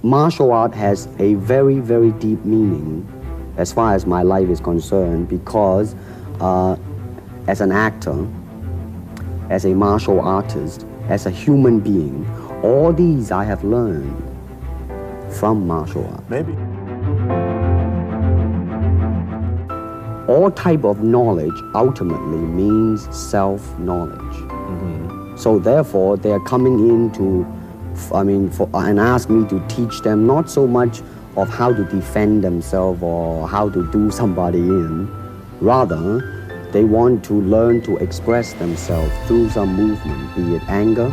Martial art has a very, very deep meaning as far as my life is concerned, because as an actor, as a martial artist, as a human being, all these I have learned from martial art. Maybe. All type of knowledge ultimately means self-knowledge. So therefore, they are coming in to, and ask me to teach them not so much of how to defend themselves or how to do somebody in. Rather, they want to learn to express themselves through some movement, be it anger,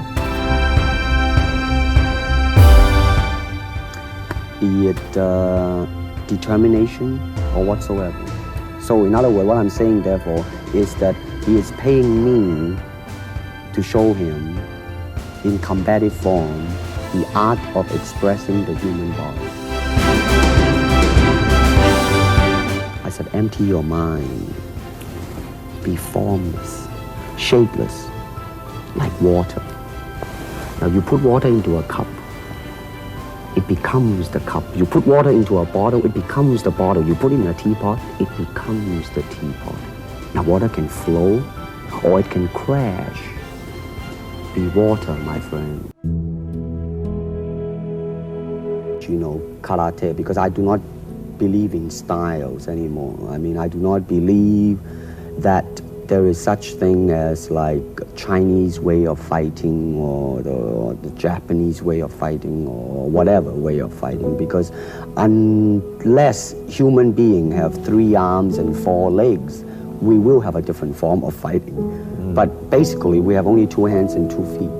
be it determination, or whatsoever. So in other words, what I'm saying, therefore, is that he is paying me to show him in combative form the art of expressing the human body. I said, empty your mind. Be formless, shapeless, like water. Now you put water into a cup, it becomes the cup. You put water into a bottle, it becomes the bottle. You put it in a teapot, it becomes the teapot. Now water can flow or it can crash. Be water, my friend. You know, karate, because I do not believe in styles anymore. I do not believe that there is such thing as like Chinese way of fighting or the Japanese way of fighting or whatever way of fighting, because unless human beings have 3 arms and 4 legs, we will have a different form of fighting. But basically, we have only 2 hands and 2 feet.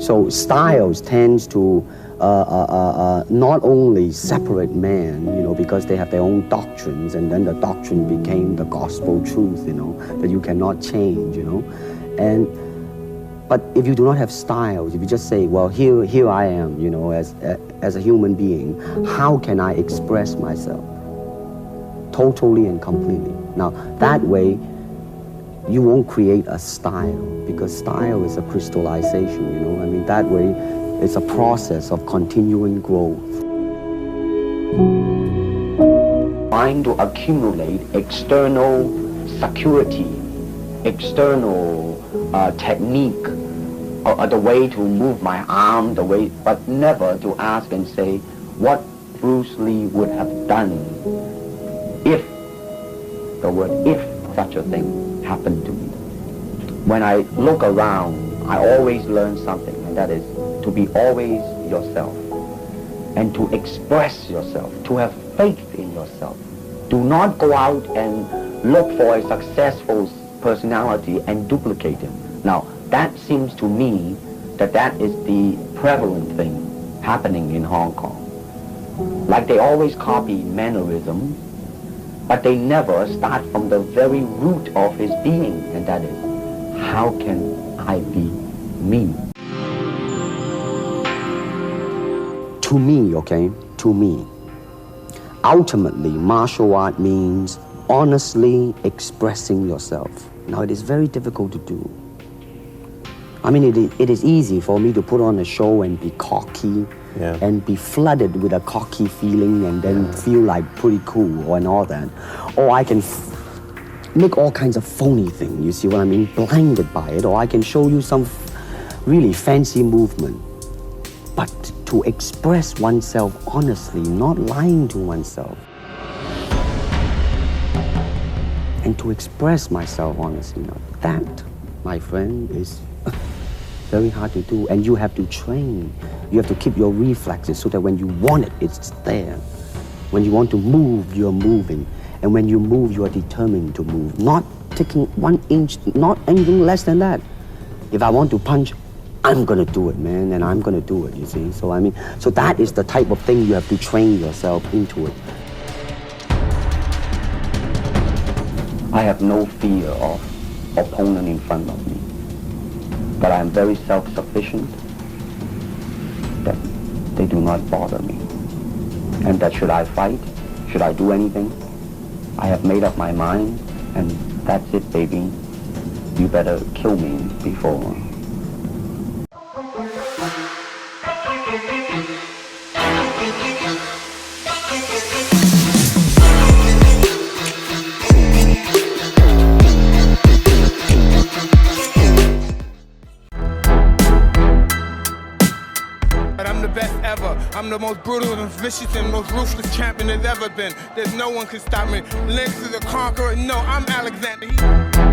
So styles tends to not only separate man, because they have their own doctrines, and then the doctrine became the gospel truth, that you cannot change, But if you do not have styles, if you just say, well, here I am, as a human being, how can I express myself totally and completely? Now, that way, you won't create a style, because style is a crystallization, that way it's a process of continuing growth. Trying to accumulate external security, external technique, or the way to move my arm, but never to ask and say what Bruce Lee would have done if, the word if, such a thing happened to me. When I look around, I always learn something, and that is to be always yourself and to express yourself, to have faith in yourself. Do not go out and look for a successful personality and duplicate him. Now, that seems to me that is the prevalent thing happening in Hong Kong. Like they always copy mannerism, but they never start from the very root of his being, and that is, how can I be me? To me, okay, to me, ultimately, martial art means honestly expressing yourself. Now, it is very difficult to do. It is easy for me to put on a show and be cocky, and be flooded with a cocky feeling and then feel like pretty cool and all that. Or I can make all kinds of phony things, you see what I mean? Blinded by it. Or I can show you some really fancy movement. But to express oneself honestly, not lying to oneself. And to express myself honestly, that, my friend, is very hard to do, and you have to train. You have to keep your reflexes so that when you want it, it's there. When you want to move, you're moving. And when you move, you are determined to move. Not taking 1 inch, not anything less than that. If I want to punch, I'm gonna do it, man, and I'm gonna do it, you see? So that is the type of thing you have to train yourself into it. I have no fear of opponent in front of me. But I am very self-sufficient, that they do not bother me. And that should I fight, should I do anything, I have made up my mind, and that's it, baby. You better kill me before. I'm the best ever. I'm the most brutal and vicious and most ruthless champion there's ever been. There's no one can stop me. Lynx is a conqueror. No, I'm Alexander.